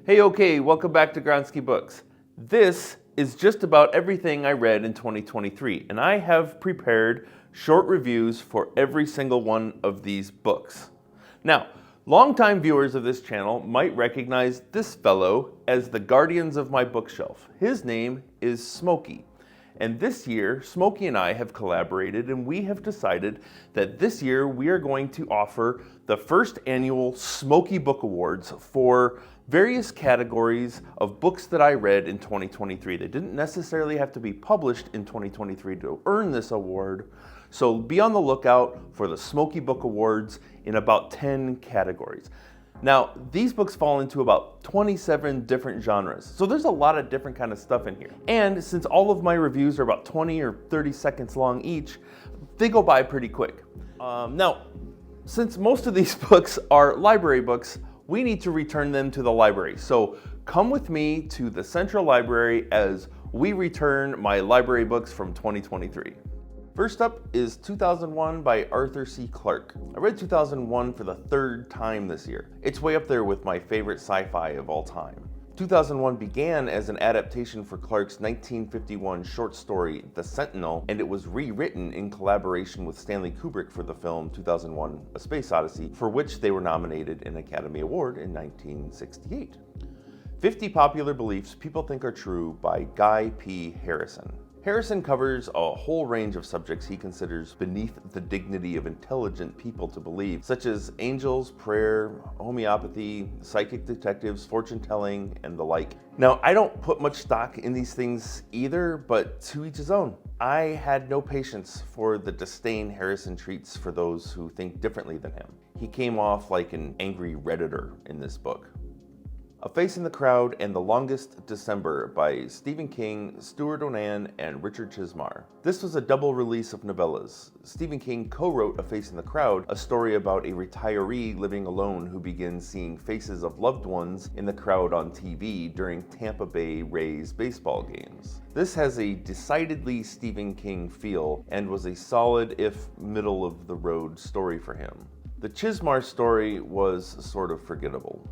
Hey, okay, welcome back to Gronsky Books. This is just about everything I read in 2023, and I have prepared short reviews for every single one of these books. Now, longtime viewers of this channel might recognize this fellow as the guardians of my bookshelf. His name is Smokey. And this year, Smokey and I have collaborated, and we have decided that this year we are going to offer the first annual Smokey Book Awards for various categories of books that I read in 2023. They didn't necessarily have to be published in 2023 to earn this award, so be on the lookout for the Smokey Book Awards in about 10 categories. Now, these books fall into about 27 different genres, so there's a lot of different kind of stuff in here. And since all of my reviews are about 20 or 30 seconds long each, they go by pretty quick. Now, since most of these books are library books, we need to return them to the library. So come with me to the Central Library as we return my library books from 2023. First up is 2001 by Arthur C. Clarke. I read 2001 for the third time this year. It's way up there with my favorite sci-fi of all time. 2001 began as an adaptation for Clarke's 1951 short story, The Sentinel, and it was rewritten in collaboration with Stanley Kubrick for the film 2001: A Space Odyssey, for which they were nominated an Academy Award in 1968. 50 Popular Beliefs People Think Are True by Guy P. Harrison. Harrison covers a whole range of subjects he considers beneath the dignity of intelligent people to believe, such as angels, prayer, homeopathy, psychic detectives, fortune-telling, and the like. Now, I don't put much stock in these things either, but to each his own. I had no patience for the disdain Harrison treats for those who think differently than him. He came off like an angry Redditor in this book. A Face in the Crowd and The Longest December by Stephen King, Stuart Onan, and Richard Chizmar. This was a double release of novellas. Stephen King co-wrote A Face in the Crowd, a story about a retiree living alone who begins seeing faces of loved ones in the crowd on TV during Tampa Bay Rays baseball games. This has a decidedly Stephen King feel and was a solid, if middle-of-the-road story for him. The Chizmar story was sort of forgettable.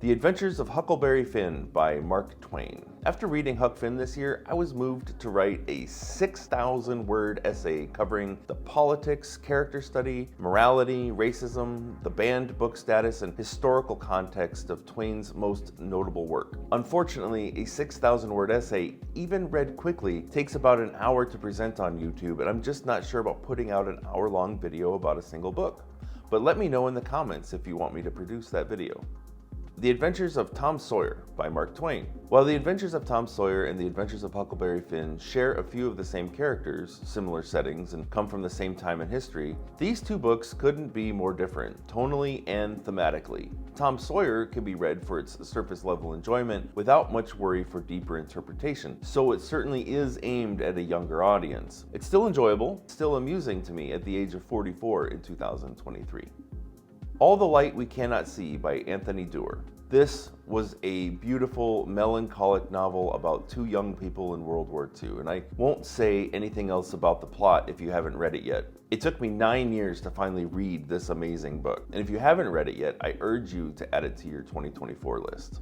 The Adventures of Huckleberry Finn by Mark Twain. After reading Huck Finn this year, I was moved to write a 6,000-word essay covering the politics, character study, morality, racism, the banned book status, and historical context of Twain's most notable work. Unfortunately, a 6,000-word essay, even read quickly, takes about an hour to present on YouTube, and I'm just not sure about putting out an hour-long video about a single book. But let me know in the comments if you want me to produce that video. The Adventures of Tom Sawyer by Mark Twain. While The Adventures of Tom Sawyer and The Adventures of Huckleberry Finn share a few of the same characters, similar settings, and come from the same time in history, these two books couldn't be more different, tonally and thematically. Tom Sawyer can be read for its surface-level enjoyment without much worry for deeper interpretation, so it certainly is aimed at a younger audience. It's still enjoyable, still amusing to me at the age of 44 in 2023. All the Light We Cannot See by Anthony Doerr. This was a beautiful, melancholic novel about two young people in World War II, and I won't say anything else about the plot if you haven't read it yet. It took me 9 years to finally read this amazing book, and if you haven't read it yet, I urge you to add it to your 2024 list.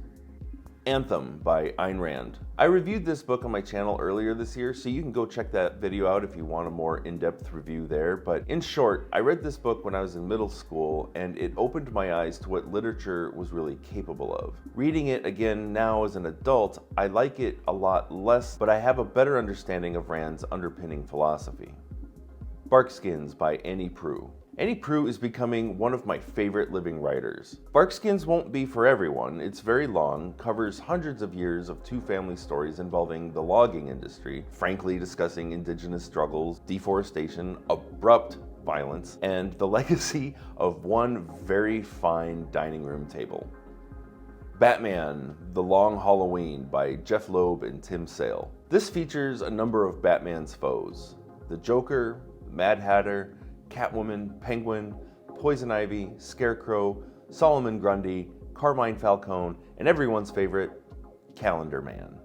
Anthem by Ayn Rand. I reviewed this book on my channel earlier this year, so you can go check that video out if you want a more in-depth review there. But in short, I read this book when I was in middle school, and it opened my eyes to what literature was really capable of. Reading it again now as an adult, I like it a lot less, but I have a better understanding of Rand's underpinning philosophy. Barkskins by Annie Proulx. Annie Proulx is becoming one of my favorite living writers. Barkskins won't be for everyone. It's very long, covers hundreds of years of two family stories involving the logging industry, frankly discussing indigenous struggles, deforestation, abrupt violence, and the legacy of one very fine dining room table. Batman: The Long Halloween by Jeff Loeb and Tim Sale. This features a number of Batman's foes: the Joker, Mad Hatter, Catwoman, Penguin, Poison Ivy, Scarecrow, Solomon Grundy, Carmine Falcone, and everyone's favorite, Calendar Man.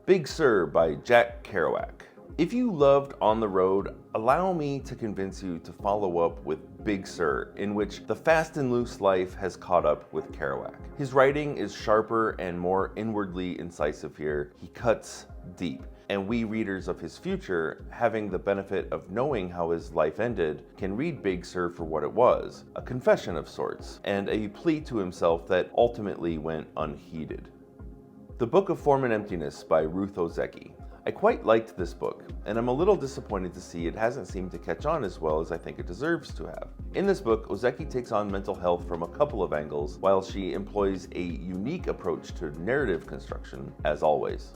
Big Sur by Jack Kerouac. If you loved On the Road, allow me to convince you to follow up with Big Sur, in which the fast and loose life has caught up with Kerouac. His writing is sharper and more inwardly incisive here. He cuts deep. And we readers of his future, having the benefit of knowing how his life ended, can read Big Sur for what it was, a confession of sorts, and a plea to himself that ultimately went unheeded. The Book of Form and Emptiness by Ruth Ozeki. I quite liked this book, and I'm a little disappointed to see it hasn't seemed to catch on as well as I think it deserves to have. In this book, Ozeki takes on mental health from a couple of angles, while she employs a unique approach to narrative construction, as always.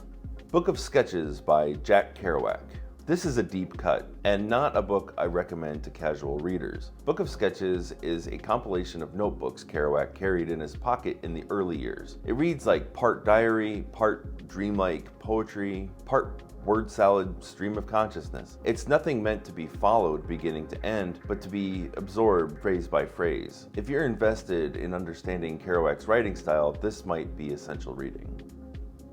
Book of Sketches by Jack Kerouac. This is a deep cut, and not a book I recommend to casual readers. Book of Sketches is a compilation of notebooks Kerouac carried in his pocket in the early years. It reads like part diary, part dreamlike poetry, part word salad stream of consciousness. It's nothing meant to be followed beginning to end, but to be absorbed phrase by phrase. If you're invested in understanding Kerouac's writing style, this might be essential reading.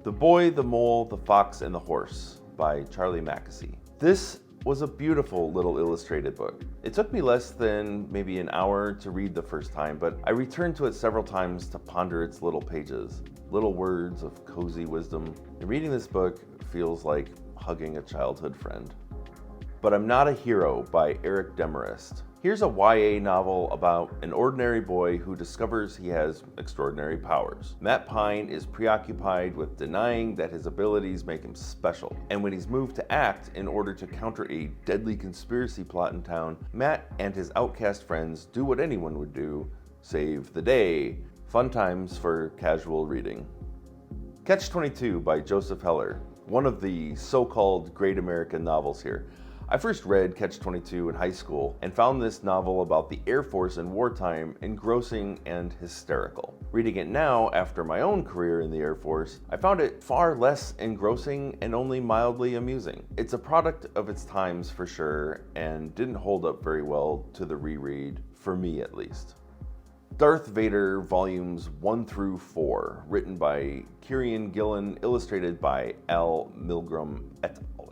The Boy, the Mole, the Fox, and the Horse by Charlie Mackesy. This was a beautiful little illustrated book. It took me less than maybe an hour to read the first time, but I returned to it several times to ponder its little pages, little words of cozy wisdom. And reading this book feels like hugging a childhood friend. But I'm Not a Hero by Eric Demarest. Here's a YA novel about an ordinary boy who discovers he has extraordinary powers. Matt Pine is preoccupied with denying that his abilities make him special. And when he's moved to act in order to counter a deadly conspiracy plot in town, Matt and his outcast friends do what anyone would do, save the day. Fun times for casual reading. Catch-22 by Joseph Heller, one of the so-called great American novels here. I first read Catch-22 in high school and found this novel about the Air Force in wartime engrossing and hysterical. Reading it now, after my own career in the Air Force, I found it far less engrossing and only mildly amusing. It's a product of its times for sure, and didn't hold up very well to the reread, for me at least. Darth Vader Volumes 1 through 4, written by Kieran Gillen, illustrated by Al Milgrom et al.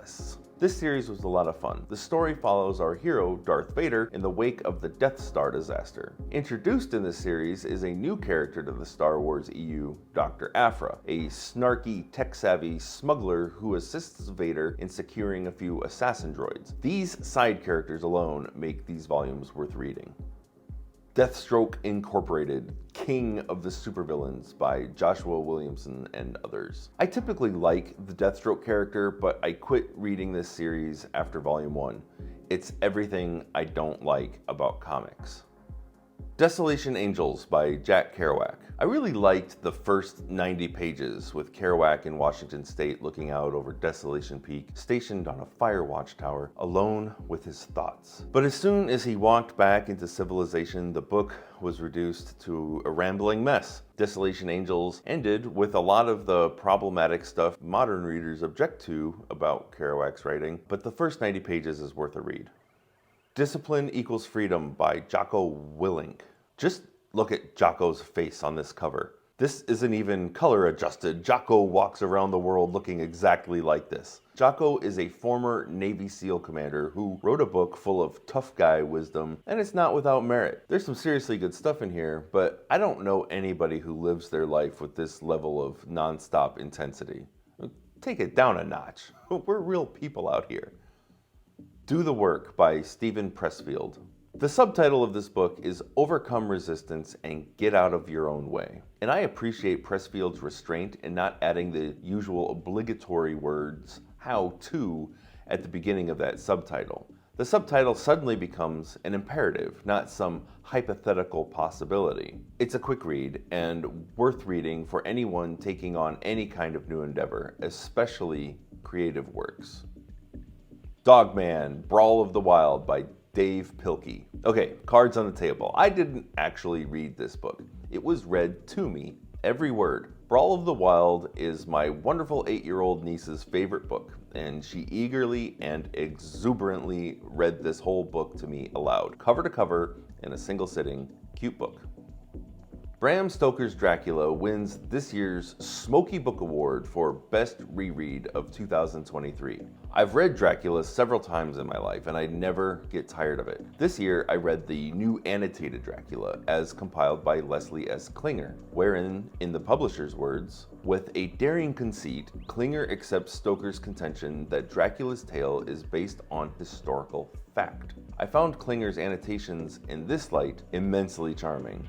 This series was a lot of fun. The story follows our hero, Darth Vader, in the wake of the Death Star disaster. Introduced in this series is a new character to the Star Wars EU, Dr. Aphra, a snarky, tech-savvy smuggler who assists Vader in securing a few assassin droids. These side characters alone make these volumes worth reading. Deathstroke Incorporated, King of the Supervillains by Joshua Williamson and others. I typically like the Deathstroke character, but I quit reading this series after volume 1. It's everything I don't like about comics. Desolation Angels by Jack Kerouac. I really liked the first 90 pages with Kerouac in Washington State looking out over Desolation Peak, stationed on a fire watchtower, alone with his thoughts. But as soon as he walked back into civilization, the book was reduced to a rambling mess. Desolation Angels ended with a lot of the problematic stuff modern readers object to about Kerouac's writing, but the first 90 pages is worth a read. Discipline Equals Freedom by Jocko Willink. Just look at Jocko's face on this cover. This isn't even color adjusted. Jocko walks around the world looking exactly like this. Jocko is a former Navy SEAL commander who wrote a book full of tough guy wisdom, and it's not without merit. There's some seriously good stuff in here, but I don't know anybody who lives their life with this level of nonstop intensity. Take it down a notch. We're real people out here. Do the Work by Steven Pressfield. The subtitle of this book is Overcome Resistance and Get Out of Your Own Way. And I appreciate Pressfield's restraint in not adding the usual obligatory words, how to, at the beginning of that subtitle. The subtitle suddenly becomes an imperative, not some hypothetical possibility. It's a quick read and worth reading for anyone taking on any kind of new endeavor, especially creative works. Dogman, Brawl of the Wild by Dave Pilkey. Okay, cards on the table. I didn't actually read this book. It was read to me, every word. Brawl of the Wild is my wonderful 8-year-old niece's favorite book, and she eagerly and exuberantly read this whole book to me aloud, cover to cover, in a single sitting. Cute book. Bram Stoker's Dracula wins this year's Smoky Book Award for Best Reread of 2023. I've read Dracula several times in my life and I never get tired of it. This year I read the new annotated Dracula as compiled by Leslie S. Klinger, wherein, in the publisher's words, with a daring conceit, Klinger accepts Stoker's contention that Dracula's tale is based on historical fact. I found Klinger's annotations in this light immensely charming.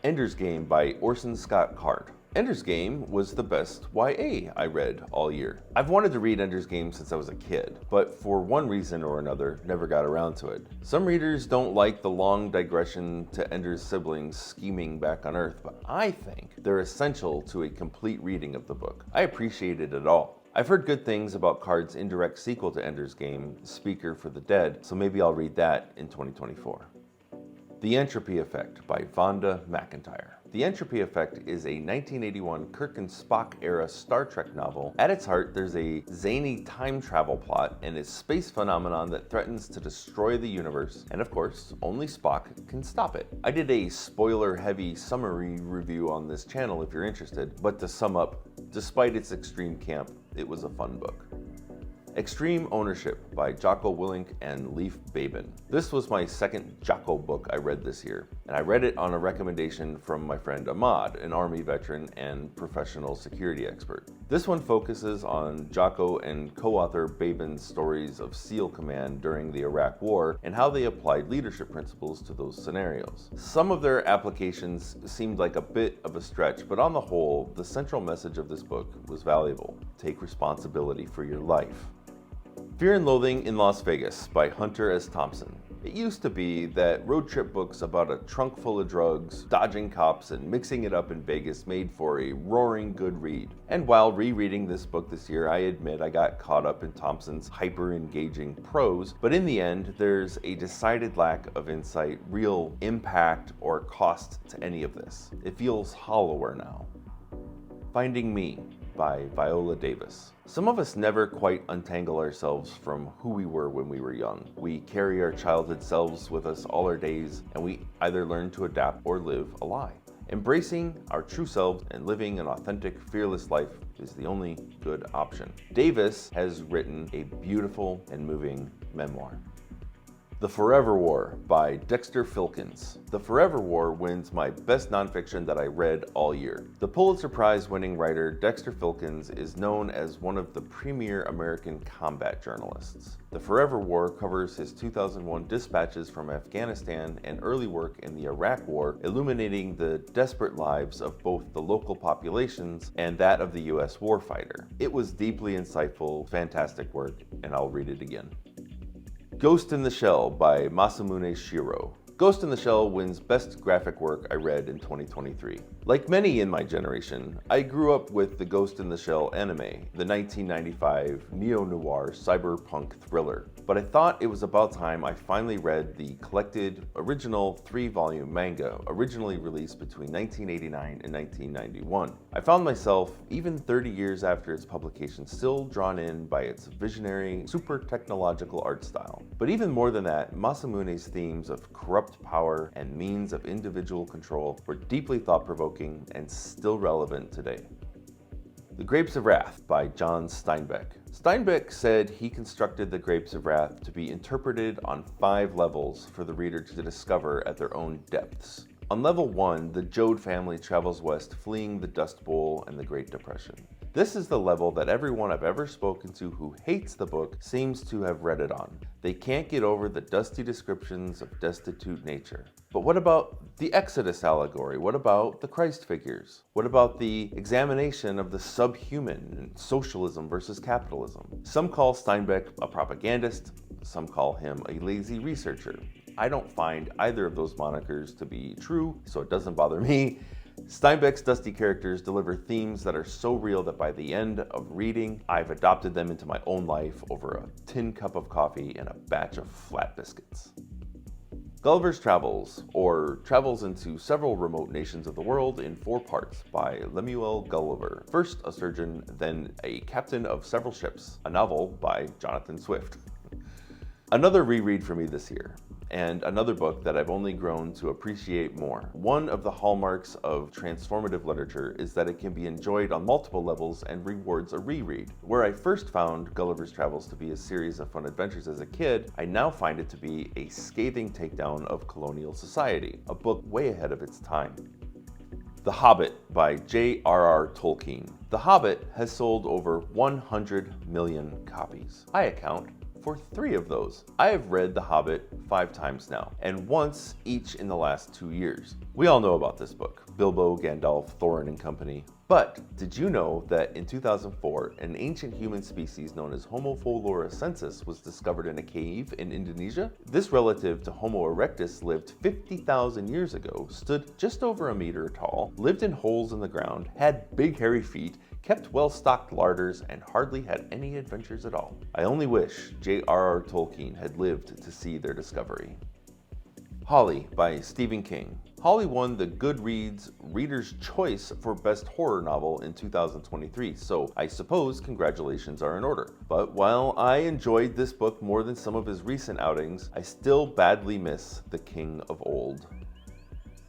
Ender's Game by Orson Scott Card. Ender's Game was the best YA I read all year. I've wanted to read Ender's Game since I was a kid, but for one reason or another, never got around to it. Some readers don't like the long digression to Ender's siblings scheming back on Earth, but I think they're essential to a complete reading of the book. I appreciated it all. I've heard good things about Card's indirect sequel to Ender's Game, Speaker for the Dead, so maybe I'll read that in 2024. The Entropy Effect by Vonda McIntyre. The Entropy Effect is a 1981 Kirk and Spock-era Star Trek novel. At its heart, there's a zany time travel plot and a space phenomenon that threatens to destroy the universe, and of course, only Spock can stop it. I did a spoiler-heavy summary review on this channel if you're interested, but to sum up, despite its extreme camp, it was a fun book. Extreme Ownership by Jocko Willink and Leif Babin. This was my second Jocko book I read this year, and I read it on a recommendation from my friend Ahmad, an Army veteran and professional security expert. This one focuses on Jocko and co-author Babin's stories of SEAL Command during the Iraq War and how they applied leadership principles to those scenarios. Some of their applications seemed like a bit of a stretch, but on the whole, the central message of this book was valuable. Take responsibility for your life. Fear and Loathing in Las Vegas by Hunter S. Thompson. It used to be that road trip books about a trunk full of drugs, dodging cops, and mixing it up in Vegas made for a roaring good read. And while rereading this book this year, I admit I got caught up in Thompson's hyper-engaging prose, but in the end, there's a decided lack of insight, real impact, or cost to any of this. It feels hollower now. Finding Me by Viola Davis. Some of us never quite untangle ourselves from who we were when we were young. We carry our childhood selves with us all our days, and we either learn to adapt or live a lie. Embracing our true selves and living an authentic, fearless life is the only good option. Davis has written a beautiful and moving memoir. The Forever War by Dexter Filkins. The Forever War wins my best nonfiction that I read all year. The Pulitzer Prize winning writer Dexter Filkins is known as one of the premier American combat journalists. The Forever War covers his 2001 dispatches from Afghanistan and early work in the Iraq War, illuminating the desperate lives of both the local populations and that of the US warfighter. It was deeply insightful, fantastic work, and I'll read it again. Ghost in the Shell by Masamune Shirow. Ghost in the Shell wins Best Graphic Work I read in 2023. Like many in my generation, I grew up with the Ghost in the Shell anime, the 1995 neo-noir cyberpunk thriller. But I thought it was about time I finally read the collected, original 3-volume manga originally released between 1989 and 1991. I found myself, even 30 years after its publication, still drawn in by its visionary, super technological art style. But even more than that, Masamune's themes of corrupt power and means of individual control were deeply thought-provoking and still relevant today. The Grapes of Wrath by John Steinbeck. Steinbeck said he constructed The Grapes of Wrath to be interpreted on 5 levels for the reader to discover at their own depths. On level 1, the Joad family travels west, fleeing the Dust Bowl and the Great Depression. This is the level that everyone I've ever spoken to who hates the book seems to have read it on. They can't get over the dusty descriptions of destitute nature. But what about the Exodus allegory? What about the Christ figures? What about the examination of the subhuman and socialism versus capitalism? Some call Steinbeck a propagandist, some call him a lazy researcher. I don't find either of those monikers to be true, so it doesn't bother me. Steinbeck's dusty characters deliver themes that are so real that by the end of reading, I've adopted them into my own life over a tin cup of coffee and a batch of flat biscuits. Gulliver's Travels, or Travels into Several Remote Nations of the World in 4 parts by Lemuel Gulliver. First a surgeon, then a captain of several ships. A novel by Jonathan Swift. Another reread for me this year. and another book that I've only grown to appreciate more. One of the hallmarks of transformative literature is that it can be enjoyed on multiple levels and rewards a reread. Where I first found Gulliver's Travels to be a series of fun adventures as a kid, I now find it to be a scathing takedown of colonial society, a book way ahead of its time. The Hobbit by J.R.R. Tolkien. The Hobbit has sold over 100 million copies. I account for 3 of those. I have read The Hobbit 5 times now, and once each in the last 2 years. We all know about this book, Bilbo, Gandalf, Thorin and company. But did you know that in 2004, an ancient human species known as Homo floresiensis was discovered in a cave in Indonesia? This relative to Homo erectus lived 50,000 years ago, stood just over a meter tall, lived in holes in the ground, had big hairy feet, kept well-stocked larders, and hardly had any adventures at all. I only wish J.R.R. Tolkien had lived to see their discovery. Holly by Stephen King. Holly won the Goodreads Reader's Choice for Best Horror Novel in 2023, so I suppose congratulations are in order. But while I enjoyed this book more than some of his recent outings, I still badly miss the King of Old.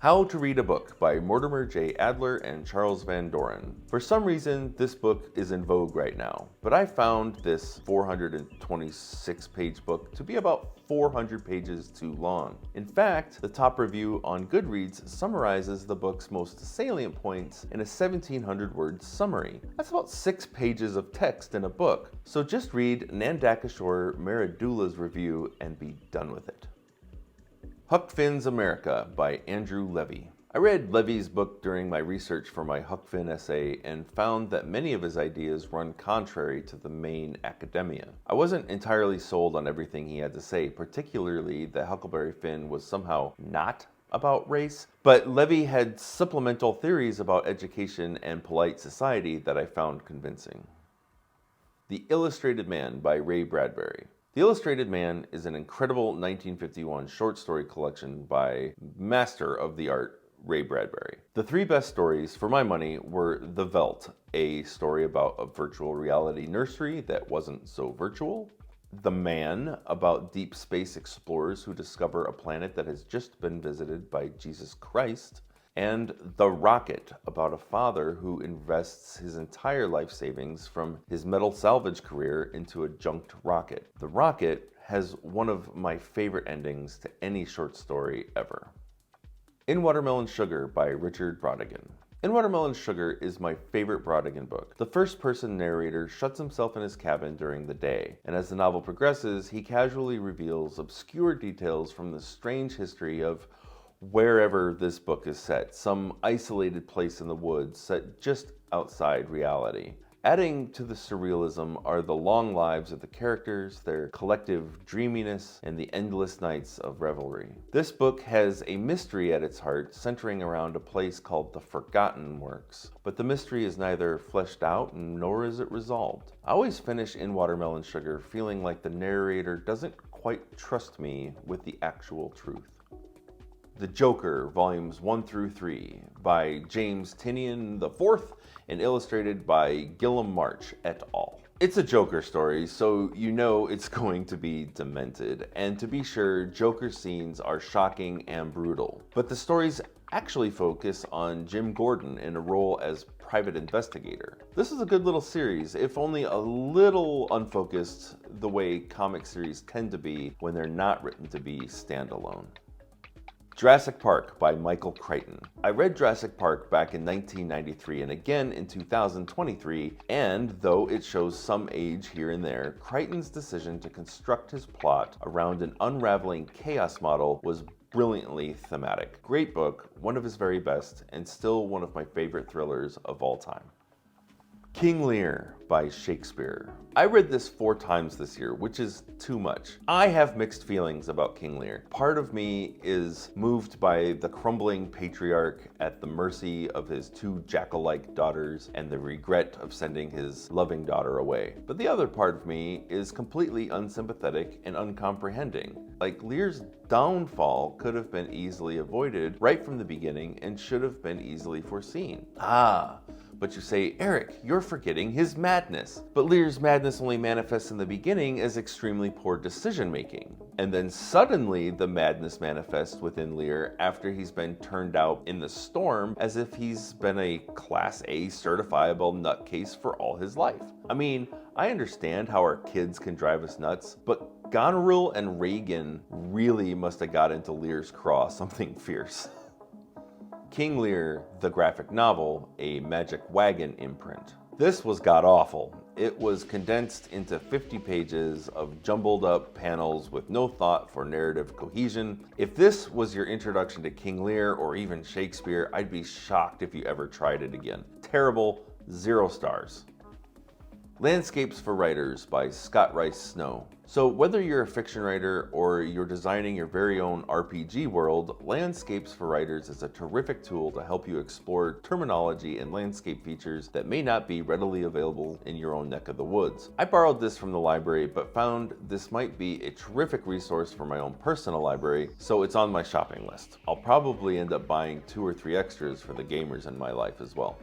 How to Read a Book by Mortimer J. Adler and Charles Van Doren. For some reason, this book is in vogue right now, but I found this 426-page book to be about 400 pages too long. In fact, the top review on Goodreads summarizes the book's most salient points in a 1,700-word summary. That's about 6 pages of text in a book, so just read Nandakishore Maridula's review and be done with it. Huck Finn's America by Andrew Levy. I read Levy's book during my research for my Huck Finn essay and found that many of his ideas run contrary to the main academia. I wasn't entirely sold on everything he had to say, particularly that Huckleberry Finn was somehow not about race, but Levy had supplemental theories about education and polite society that I found convincing. The Illustrated Man by Ray Bradbury. The Illustrated Man is an incredible 1951 short story collection by master of the art Ray Bradbury. The 3 best stories, for my money, were The Veldt, a story about a virtual reality nursery that wasn't so virtual, The Man, about deep space explorers who discover a planet that has just been visited by Jesus Christ, and The Rocket, about a father who invests his entire life savings from his metal salvage career into a junked rocket. The Rocket has one of my favorite endings to any short story ever. In Watermelon Sugar by Richard Brautigan. In Watermelon Sugar is my favorite Brautigan book. The first-person narrator shuts himself in his cabin during the day, and as the novel progresses, he casually reveals obscure details from the strange history of wherever this book is set, some isolated place in the woods set just outside reality. Adding to the surrealism are the long lives of the characters, their collective dreaminess, and the endless nights of revelry. This book has a mystery at its heart, centering around a place called the Forgotten Works, but the mystery is neither fleshed out nor is it resolved. I always finish In Watermelon Sugar feeling like the narrator doesn't quite trust me with the actual truth. The Joker, Volumes 1 through 3, by James Tynion IV and illustrated by Gilliam March et al. It's a Joker story, so you know it's going to be demented. And to be sure, Joker scenes are shocking and brutal. But the stories actually focus on Jim Gordon in a role as private investigator. This is a good little series, if only a little unfocused the way comic series tend to be when they're not written to be standalone. Jurassic Park by Michael Crichton. I read Jurassic Park back in 1993 and again in 2023, and though it shows some age here and there, Crichton's decision to construct his plot around an unraveling chaos model was brilliantly thematic. Great book, one of his very best, and still one of my favorite thrillers of all time. King Lear by Shakespeare. I read this 4 times this year, which is too much. I have mixed feelings about King Lear. Part of me is moved by the crumbling patriarch at the mercy of his 2 jackal-like daughters and the regret of sending his loving daughter away. But the other part of me is completely unsympathetic and uncomprehending. Like, Lear's downfall could have been easily avoided right from the beginning and should have been easily foreseen. But you say, Eric, you're forgetting his madness. But Lear's madness only manifests in the beginning as extremely poor decision making. And then suddenly the madness manifests within Lear after he's been turned out in the storm as if he's been a Class A certifiable nutcase for all his life. I mean, I understand how our kids can drive us nuts, but Goneril and Reagan really must have got into Lear's craw something fierce. King Lear, the graphic novel, a Magic Wagon imprint. This was god-awful. It was condensed into 50 pages of jumbled up panels with no thought for narrative cohesion. If this was your introduction to King Lear or even Shakespeare, I'd be shocked if you ever tried it again. Terrible, 0 stars. Landscapes for Writers by Scott Rice Snow. So whether you're a fiction writer or you're designing your very own RPG world, Landscapes for Writers is a terrific tool to help you explore terminology and landscape features that may not be readily available in your own neck of the woods. I borrowed this from the library, but found this might be a terrific resource for my own personal library, so it's on my shopping list. I'll probably end up buying 2 or 3 extras for the gamers in my life as well.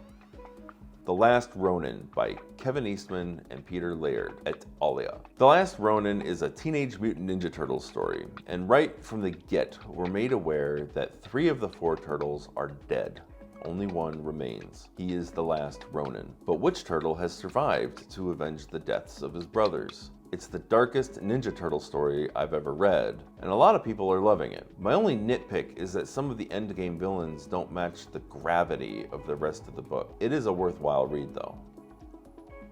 The Last Ronin by Kevin Eastman and Peter Laird et alia. The Last Ronin is a Teenage Mutant Ninja Turtles story, and right from the get, we're made aware that 3 of the 4 turtles are dead. Only one remains. He is the last Ronin. But which turtle has survived to avenge the deaths of his brothers? It's the darkest Ninja Turtle story I've ever read, and a lot of people are loving it. My only nitpick is that some of the endgame villains don't match the gravity of the rest of the book. It is a worthwhile read though.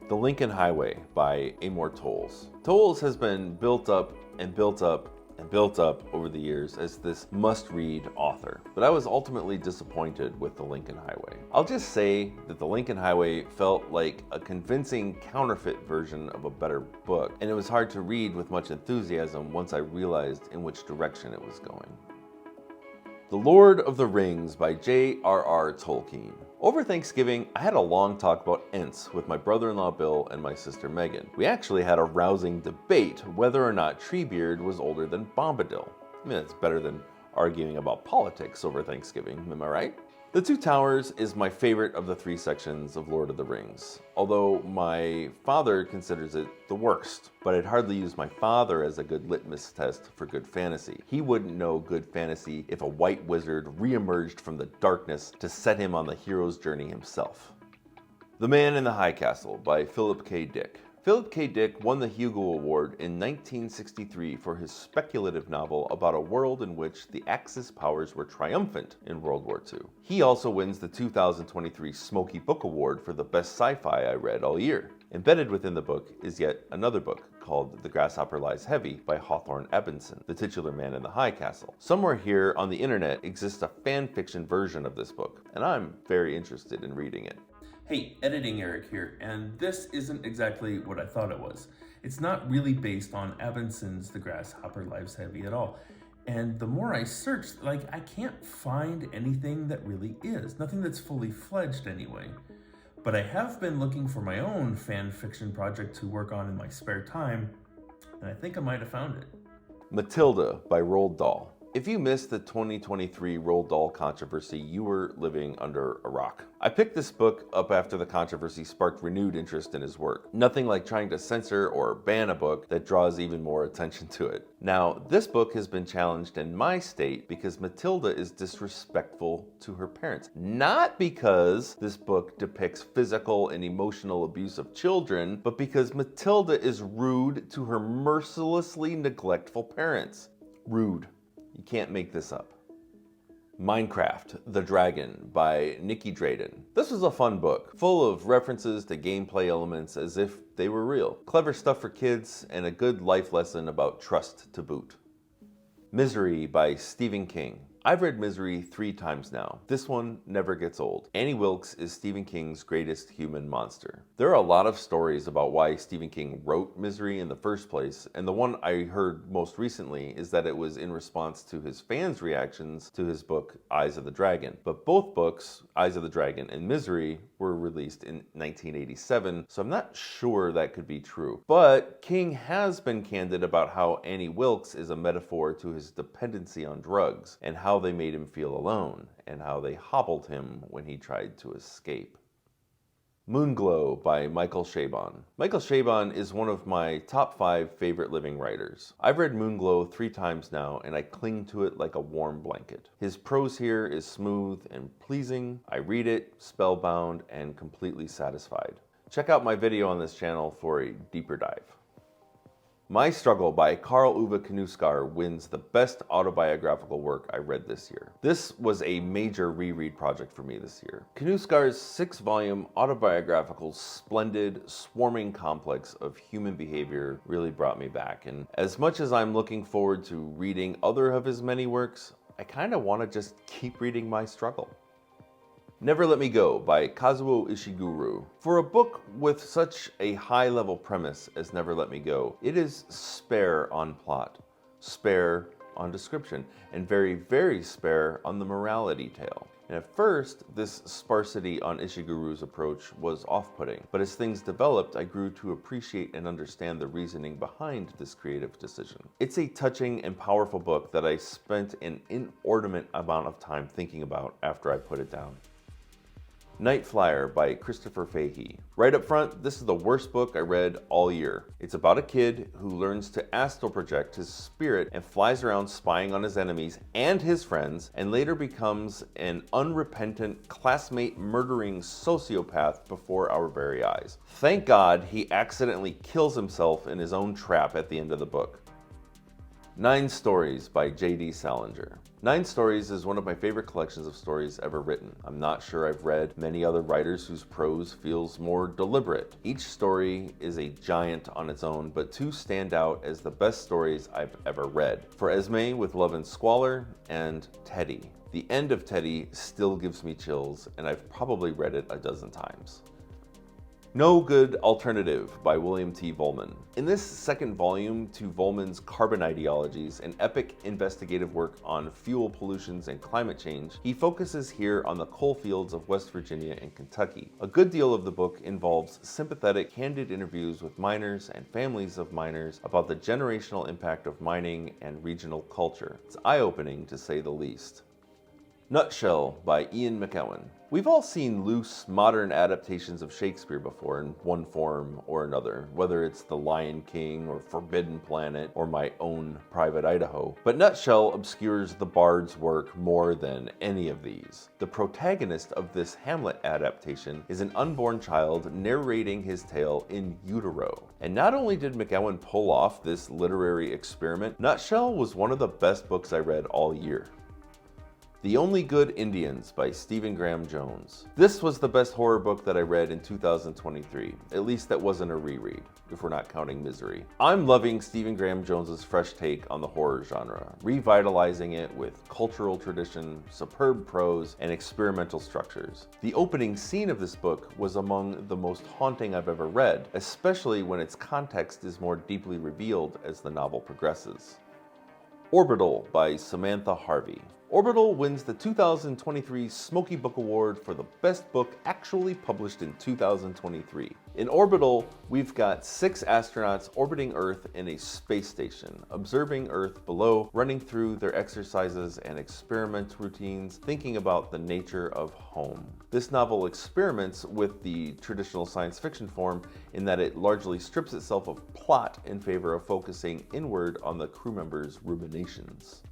The Lincoln Highway by Amor Towles. Towles has been built up and built up and built up over the years as this must-read author, but I was ultimately disappointed with The Lincoln Highway. I'll just say that The Lincoln Highway felt like a convincing counterfeit version of a better book, and it was hard to read with much enthusiasm once I realized in which direction it was going. The Lord of the Rings by J.R.R. Tolkien. Over Thanksgiving, I had a long talk about Ents with my brother-in-law Bill and my sister Megan. We actually had a rousing debate whether or not Treebeard was older than Bombadil. I mean, it's better than arguing about politics over Thanksgiving, am I right? The Two Towers is my favorite of the 3 sections of Lord of the Rings, although my father considers it the worst. But I'd hardly use my father as a good litmus test for good fantasy. He wouldn't know good fantasy if a white wizard re-emerged from the darkness to set him on the hero's journey himself. The Man in the High Castle by Philip K. Dick. Philip K. Dick won the Hugo Award in 1963 for his speculative novel about a world in which the Axis powers were triumphant in World War II. He also wins the 2023 Smoky Book Award for the best sci-fi I read all year. Embedded within the book is yet another book called The Grasshopper Lies Heavy by Hawthorne Ebenson, the titular Man in the High Castle. Somewhere here on the internet exists a fan fiction version of this book, and I'm very interested in reading it. Hey, Editing Eric here, and this isn't exactly what I thought it was. It's not really based on Ebenson's The Grasshopper Lies Heavy at all. And the more I searched, I can't find anything that really is. Nothing that's fully fledged anyway. But I have been looking for my own fan fiction project to work on in my spare time, and I think I might have found it. Matilda by Roald Dahl. If you missed the 2023 Roald Dahl controversy, you were living under a rock. I picked this book up after the controversy sparked renewed interest in his work. Nothing like trying to censor or ban a book that draws even more attention to it. Now, this book has been challenged in my state because Matilda is disrespectful to her parents. Not because this book depicts physical and emotional abuse of children, but because Matilda is rude to her mercilessly neglectful parents. Rude. You can't make this up. Minecraft: The Dragon by Nikki Drayden. This was a fun book, full of references to gameplay elements as if they were real. Clever stuff for kids and a good life lesson about trust to boot. Misery by Stephen King. I've read Misery 3 times now. This one never gets old. Annie Wilkes is Stephen King's greatest human monster. There are a lot of stories about why Stephen King wrote Misery in the first place, and the one I heard most recently is that it was in response to his fans' reactions to his book Eyes of the Dragon. But both books, Eyes of the Dragon and Misery, were released in 1987, so I'm not sure that could be true. But King has been candid about how Annie Wilkes is a metaphor to his dependency on drugs, and how they made him feel alone, and how they hobbled him when he tried to escape. Moonglow by Michael Chabon. Michael Chabon is one of my top 5 favorite living writers. I've read Moonglow 3 times now, and I cling to it like a warm blanket. His prose here is smooth and pleasing. I read it, spellbound, and completely satisfied. Check out my video on this channel for a deeper dive. My Struggle by Karl Ove Knausgaard wins the best autobiographical work I read this year. This was a major reread project for me this year. Knausgaard's 6-volume autobiographical, splendid, swarming complex of human behavior really brought me back. And as much as I'm looking forward to reading other of his many works, I kind of want to just keep reading My Struggle. Never Let Me Go by Kazuo Ishiguro. For a book with such a high-level premise as Never Let Me Go, it is spare on plot, spare on description, and very, very spare on the morality tale. And at first, this sparsity on Ishiguro's approach was off-putting, but as things developed, I grew to appreciate and understand the reasoning behind this creative decision. It's a touching and powerful book that I spent an inordinate amount of time thinking about after I put it down. Night Flyer by Christopher Fahey. Right up front, this is the worst book I read all year. It's about a kid who learns to astral project his spirit and flies around spying on his enemies and his friends, and later becomes an unrepentant, classmate murdering sociopath before our very eyes. Thank God he accidentally kills himself in his own trap at the end of the book. 9 Stories by J.D. Salinger. 9 Stories is one of my favorite collections of stories ever written. I'm not sure I've read many other writers whose prose feels more deliberate. Each story is a giant on its own, but 2 stand out as the best stories I've ever read. For Esme with Love and Squalor, and Teddy. The end of Teddy still gives me chills, and I've probably read it a dozen times. No Good Alternative by William T. Vollmann. In this second volume to Vollmann's Carbon Ideologies, an epic investigative work on fuel pollutions and climate change, he focuses here on the coal fields of West Virginia and Kentucky. A good deal of the book involves sympathetic, candid interviews with miners and families of miners about the generational impact of mining and regional culture. It's eye-opening, to say the least. Nutshell by Ian McEwan. We've all seen loose, modern adaptations of Shakespeare before in one form or another, whether it's The Lion King or Forbidden Planet or My Own Private Idaho. But Nutshell obscures the bard's work more than any of these. The protagonist of this Hamlet adaptation is an unborn child narrating his tale in utero. And not only did McEwan pull off this literary experiment, Nutshell was one of the best books I read all year. The Only Good Indians by Stephen Graham Jones. This was the best horror book that I read in 2023, at least that wasn't a reread, if we're not counting Misery. I'm loving Stephen Graham Jones's fresh take on the horror genre, revitalizing it with cultural tradition, superb prose, and experimental structures. The opening scene of this book was among the most haunting I've ever read, especially when its context is more deeply revealed as the novel progresses. Orbital by Samantha Harvey. Orbital wins the 2023 Smoky Book Award for the best book actually published in 2023. In Orbital, we've got 6 astronauts orbiting Earth in a space station, observing Earth below, running through their exercises and experiment routines, thinking about the nature of home. This novel experiments with the traditional science fiction form in that it largely strips itself of plot in favor of focusing inward on the crew members' ruminations.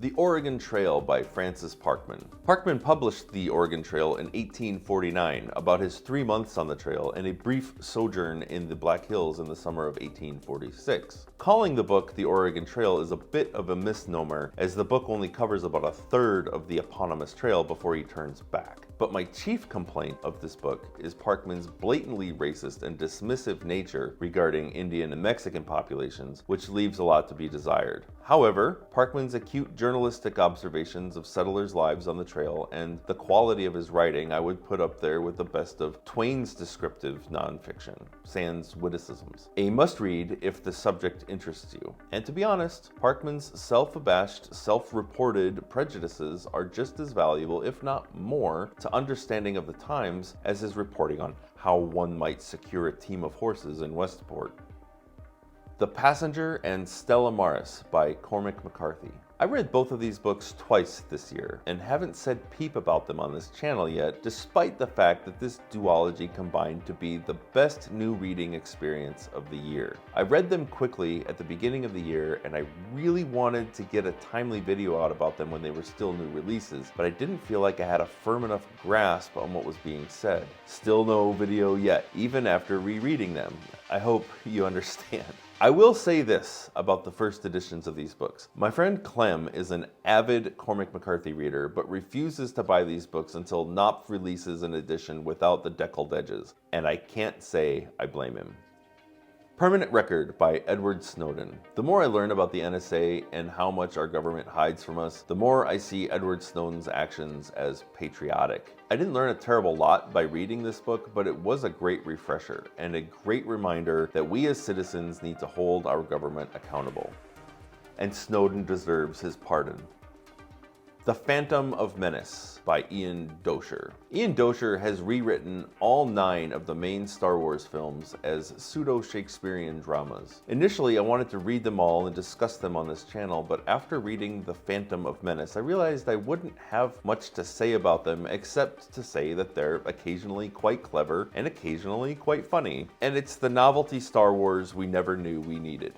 The Oregon Trail by Francis Parkman. Parkman published The Oregon Trail in 1849, about his 3 months on the trail and a brief sojourn in the Black Hills in the summer of 1846. Calling the book The Oregon Trail is a bit of a misnomer, as the book only covers about a third of the eponymous trail before he turns back. But my chief complaint of this book is Parkman's blatantly racist and dismissive nature regarding Indian and Mexican populations, which leaves a lot to be desired. However, Parkman's acute journalistic observations of settlers' lives on the trail and the quality of his writing I would put up there with the best of Twain's descriptive nonfiction, sans witticisms. A must-read if the subject interests you. And to be honest, Parkman's self-abashed, self-reported prejudices are just as valuable, if not more, to understanding of the times as his reporting on how one might secure a team of horses in Westport. The Passenger and Stella Maris by Cormac McCarthy. I read both of these books twice this year and haven't said peep about them on this channel yet, despite the fact that this duology combined to be the best new reading experience of the year. I read them quickly at the beginning of the year, and I really wanted to get a timely video out about them when they were still new releases, but I didn't feel like I had a firm enough grasp on what was being said. Still no video yet, even after rereading them. I hope you understand. I will say this about the first editions of these books. My friend Clem is an avid Cormac McCarthy reader, but refuses to buy these books until Knopf releases an edition without the deckled edges, and I can't say I blame him. Permanent Record by Edward Snowden. The more I learn about the NSA and how much our government hides from us, the more I see Edward Snowden's actions as patriotic. I didn't learn a terrible lot by reading this book, but it was a great refresher and a great reminder that we as citizens need to hold our government accountable. And Snowden deserves his pardon. The Phantom of Menace by Ian Doescher. Ian Doescher has rewritten all 9 of the main Star Wars films as pseudo-Shakespearean dramas. Initially, I wanted to read them all and discuss them on this channel, but after reading The Phantom of Menace, I realized I wouldn't have much to say about them except to say that they're occasionally quite clever and occasionally quite funny. And it's the novelty Star Wars we never knew we needed.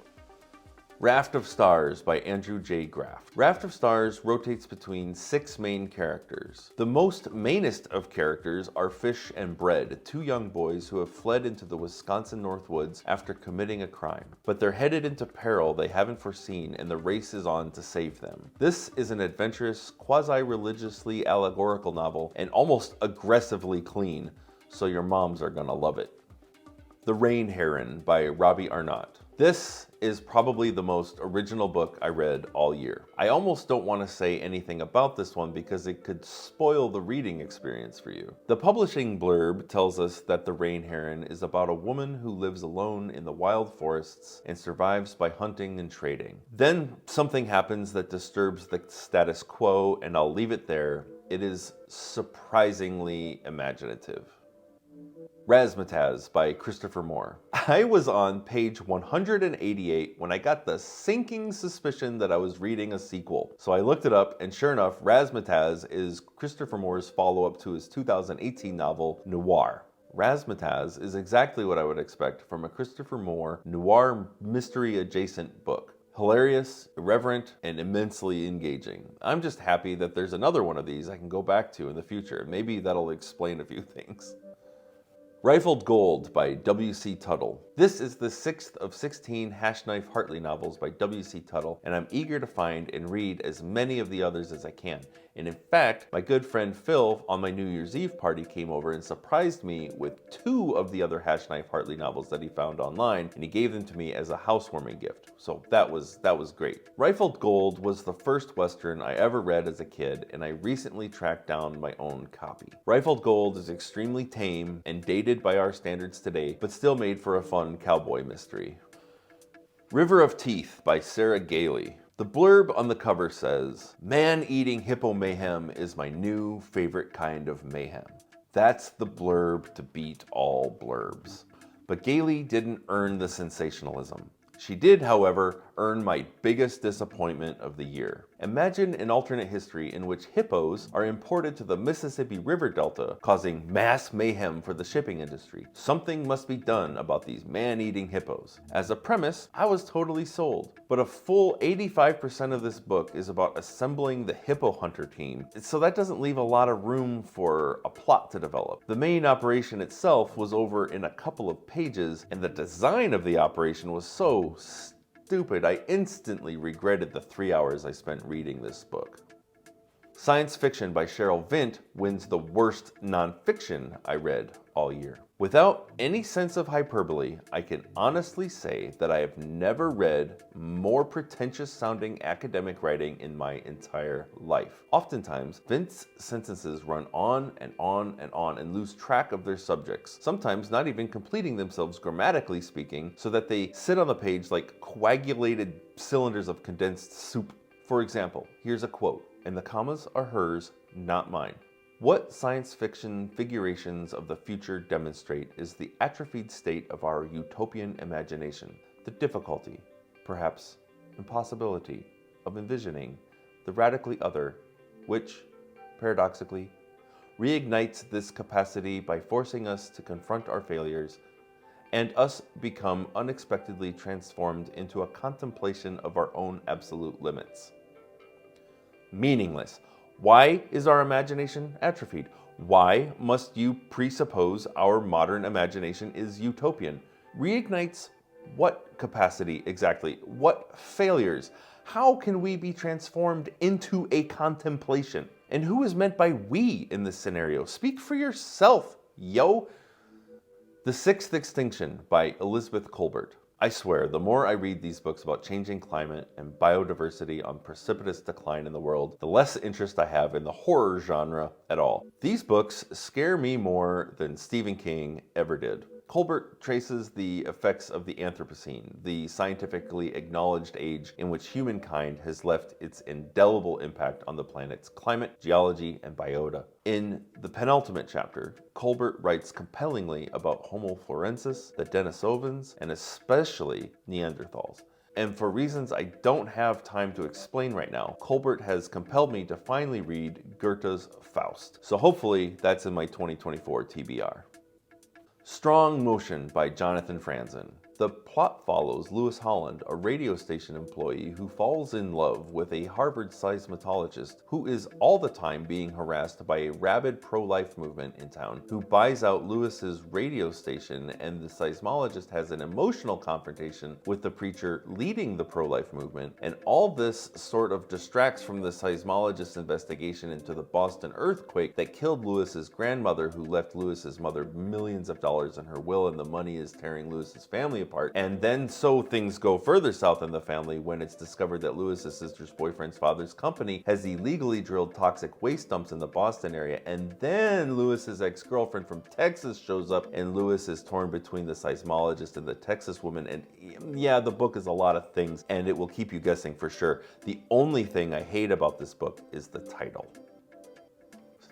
Raft of Stars by Andrew J. Graff. Raft of Stars rotates between 6 main characters. The most mainest of characters are Fish and Bread, 2 young boys who have fled into the Wisconsin North Woods after committing a crime. But they're headed into peril they haven't foreseen, and the race is on to save them. This is an adventurous, quasi-religiously allegorical novel, and almost aggressively clean, so your moms are gonna love it. The Rain Heron by Robbie Arnott. This is probably the most original book I read all year. I almost don't want to say anything about this one because it could spoil the reading experience for you. The publishing blurb tells us that The Rain Heron is about a woman who lives alone in the wild forests and survives by hunting and trading. Then something happens that disturbs the status quo, and I'll leave it there. It is surprisingly imaginative. Razzmatazz by Christopher Moore. I was on page 188 when I got the sinking suspicion that I was reading a sequel. So I looked it up, and sure enough, Razzmatazz is Christopher Moore's follow-up to his 2018 novel, Noir. Razzmatazz is exactly what I would expect from a Christopher Moore noir mystery-adjacent book. Hilarious, irreverent, and immensely engaging. I'm just happy that there's another one of these I can go back to in the future. Maybe that'll explain a few things. Rifled Gold by W.C. Tuttle. This is the 6th of 16 Hashknife Hartley novels by W.C. Tuttle, and I'm eager to find and read as many of the others as I can. And in fact, my good friend Phil on my New Year's Eve party came over and surprised me with 2 of the other Hashknife Hartley novels that he found online, and he gave them to me as a housewarming gift. So that was great. Rifled Gold was the first Western I ever read as a kid, and I recently tracked down my own copy. Rifled Gold is extremely tame and dated by our standards today, but still made for a fun cowboy mystery. River of Teeth by Sarah Gailey. The blurb on the cover says, "Man-eating hippo mayhem is my new favorite kind of mayhem." That's the blurb to beat all blurbs. But Gailey didn't earn the sensationalism. She did, however, earn my biggest disappointment of the year. Imagine an alternate history in which hippos are imported to the Mississippi River Delta, causing mass mayhem for the shipping industry. Something must be done about these man-eating hippos. As a premise, I was totally sold. But a full 85% of this book is about assembling the hippo hunter team, so that doesn't leave a lot of room for a plot to develop. The main operation itself was over in a couple of pages, and the design of the operation was so stupid, I instantly regretted the 3 hours I spent reading this book. Science Fiction by Cheryl Vint wins the worst nonfiction I read all year. Without any sense of hyperbole, I can honestly say that I have never read more pretentious sounding academic writing in my entire life. Oftentimes, Vint's sentences run on and on and on and lose track of their subjects, sometimes not even completing themselves grammatically speaking, so that they sit on the page like coagulated cylinders of condensed soup. For example, here's a quote, and the commas are hers, not mine. "What science fiction figurations of the future demonstrate is the atrophied state of our utopian imagination, the difficulty, perhaps impossibility, of envisioning the radically other, which, paradoxically, reignites this capacity by forcing us to confront our failures and us become unexpectedly transformed into a contemplation of our own absolute limits. Meaningless. Why is our imagination atrophied? Why must you presuppose our modern imagination is utopian? Reignites what capacity exactly? What failures? How can we be transformed into a contemplation? And who is meant by we in this scenario? Speak for yourself, yo! The Sixth Extinction by Elizabeth Kolbert. I swear, the more I read these books about changing climate and biodiversity on precipitous decline in the world, the less interest I have in the horror genre at all. These books scare me more than Stephen King ever did. Kolbert traces the effects of the Anthropocene, the scientifically acknowledged age in which humankind has left its indelible impact on the planet's climate, geology, and biota. In the penultimate chapter, Kolbert writes compellingly about Homo florensis, the Denisovans, and especially Neanderthals. And for reasons I don't have time to explain right now, Kolbert has compelled me to finally read Goethe's Faust. So hopefully that's in my 2024 TBR. Strong Motion by Jonathan Franzen. The plot follows Lewis Holland, a radio station employee who falls in love with a Harvard seismologist who is all the time being harassed by a rabid pro-life movement in town who buys out Lewis's radio station, and the seismologist has an emotional confrontation with the preacher leading the pro-life movement, and all this sort of distracts from the seismologist's investigation into the Boston earthquake that killed Lewis's grandmother, who left Lewis's mother millions of dollars in her will, and the money is tearing Lewis's family apart. And then so things go further south in the family when it's discovered that Lewis's sister's boyfriend's father's company has illegally drilled toxic waste dumps in the Boston area, and then Lewis's ex-girlfriend from Texas shows up, and Lewis is torn between the seismologist and the Texas woman. And yeah, the book is a lot of things, and it will keep you guessing for sure. The only thing I hate about this book is the title.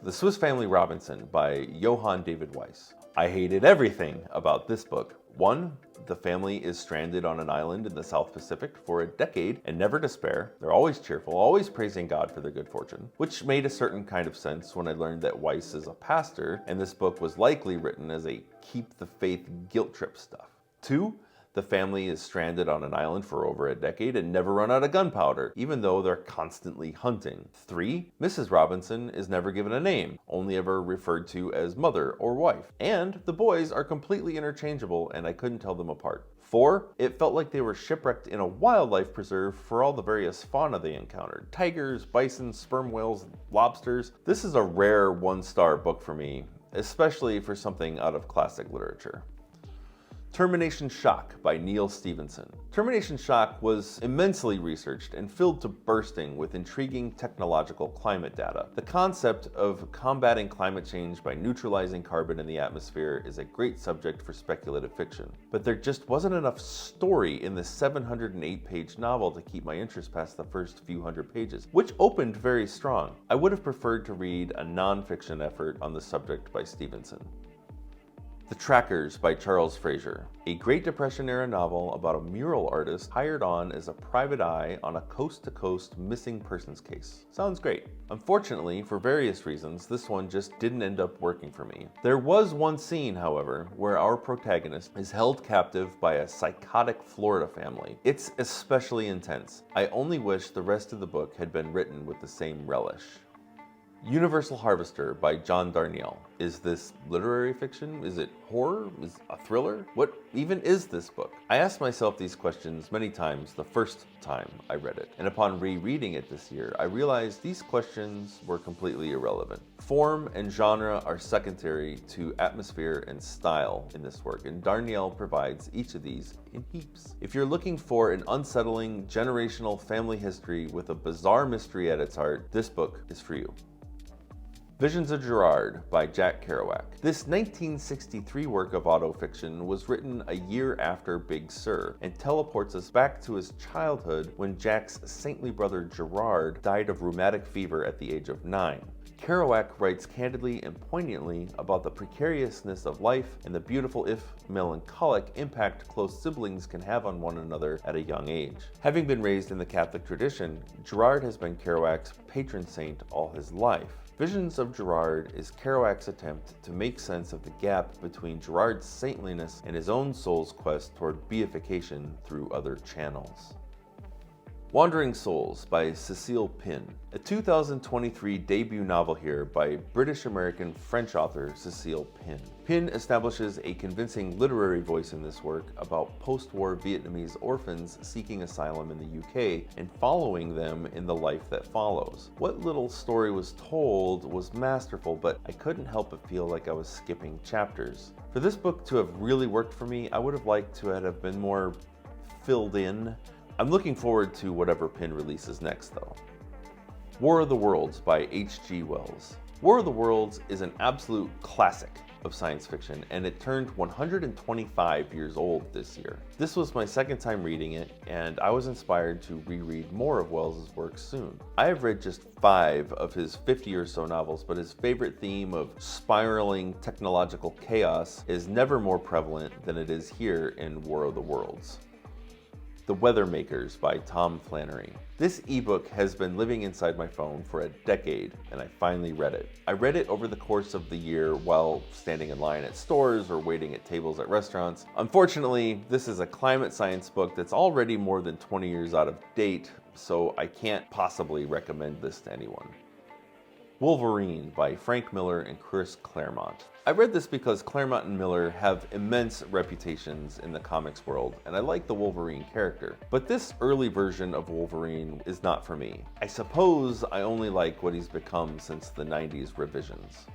The Swiss Family Robinson by Johann David Weiss. I hated everything about this book. 1. The family is stranded on an island in the South Pacific for a decade and never despair. They're always cheerful, always praising God for their good fortune, which made a certain kind of sense when I learned that Weiss is a pastor, and this book was likely written as a keep the faith guilt trip stuff. 2. The family is stranded on an island for over a decade and never run out of gunpowder, even though they're constantly hunting. 3. Mrs. Robinson is never given a name, only ever referred to as mother or wife. And the boys are completely interchangeable, and I couldn't tell them apart. 4. It felt like they were shipwrecked in a wildlife preserve for all the various fauna they encountered. Tigers, bison, sperm whales, lobsters. This is a rare 1-star book for me, especially for something out of classic literature. Termination Shock by Neil Stephenson. Termination Shock was immensely researched and filled to bursting with intriguing technological climate data. The concept of combating climate change by neutralizing carbon in the atmosphere is a great subject for speculative fiction, but there just wasn't enough story in the 708-page novel to keep my interest past the first few hundred pages, which opened very strong. I would have preferred to read a non-fiction effort on the subject by Stephenson. The Trackers by Charles Fraser, a Great Depression-era novel about a mural artist hired on as a private eye on a coast-to-coast missing persons case. Sounds great. Unfortunately, for various reasons, this one just didn't end up working for me. There was one scene, however, where our protagonist is held captive by a psychotic Florida family. It's especially intense. I only wish the rest of the book had been written with the same relish. Universal Harvester by John Darnielle. Is this literary fiction? Is it horror? Is it a thriller? What even is this book? I asked myself these questions many times the first time I read it, and upon rereading it this year, I realized these questions were completely irrelevant. Form and genre are secondary to atmosphere and style in this work, and Darnielle provides each of these in heaps. If you're looking for an unsettling generational family history with a bizarre mystery at its heart, this book is for you. Visions of Gerard by Jack Kerouac. This 1963 work of autofiction was written a year after Big Sur and teleports us back to his childhood when Jack's saintly brother Gerard died of rheumatic fever at the age of 9. Kerouac writes candidly and poignantly about the precariousness of life and the beautiful, if melancholic, impact close siblings can have on one another at a young age. Having been raised in the Catholic tradition, Gerard has been Kerouac's patron saint all his life. Visions of Gerard is Kerouac's attempt to make sense of the gap between Gerard's saintliness and his own soul's quest toward beatification through other channels. Wandering Souls by Cecile Pin, a 2023 debut novel here by British-American French author Cecile Pin. Pin establishes a convincing literary voice in this work about post-war Vietnamese orphans seeking asylum in the UK and following them in the life that follows. What little story was told was masterful, but I couldn't help but feel like I was skipping chapters. For this book to have really worked for me, I would have liked to have been more filled in. I'm looking forward to whatever Pin releases next, though. War of the Worlds by H.G. Wells. War of the Worlds is an absolute classic of science fiction, and it turned 125 years old this year. This was my second time reading it, and I was inspired to reread more of Wells' work soon. I have read just 5 of his 50 or so novels, but his favorite theme of spiraling technological chaos is never more prevalent than it is here in War of the Worlds. The Weather Makers by Tom Flannery. This ebook has been living inside my phone for a decade, and I finally read it. I read it over the course of the year while standing in line at stores or waiting at tables at restaurants. Unfortunately, this is a climate science book that's already more than 20 years out of date, so I can't possibly recommend this to anyone. Wolverine by Frank Miller and Chris Claremont. I read this because Claremont and Miller have immense reputations in the comics world, and I like the Wolverine character. But this early version of Wolverine is not for me. I suppose I only like what he's become since the 90s revisions.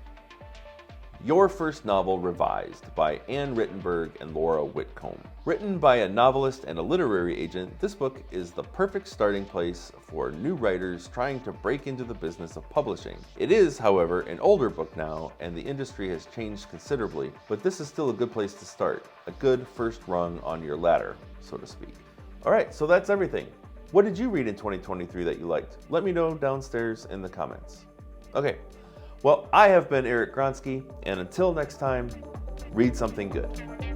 Your First Novel Revised by Anne Rittenberg and Laura Whitcomb. Written by a novelist and a literary agent, this book is the perfect starting place for new writers trying to break into the business of publishing. It is, however, an older book now, and the industry has changed considerably, but this is still a good place to start. A good first rung on your ladder, so to speak. Alright, so that's everything. What did you read in 2023 that you liked? Let me know downstairs in the comments. Okay. Well, I have been Eric Gronsky, and until next time, read something good.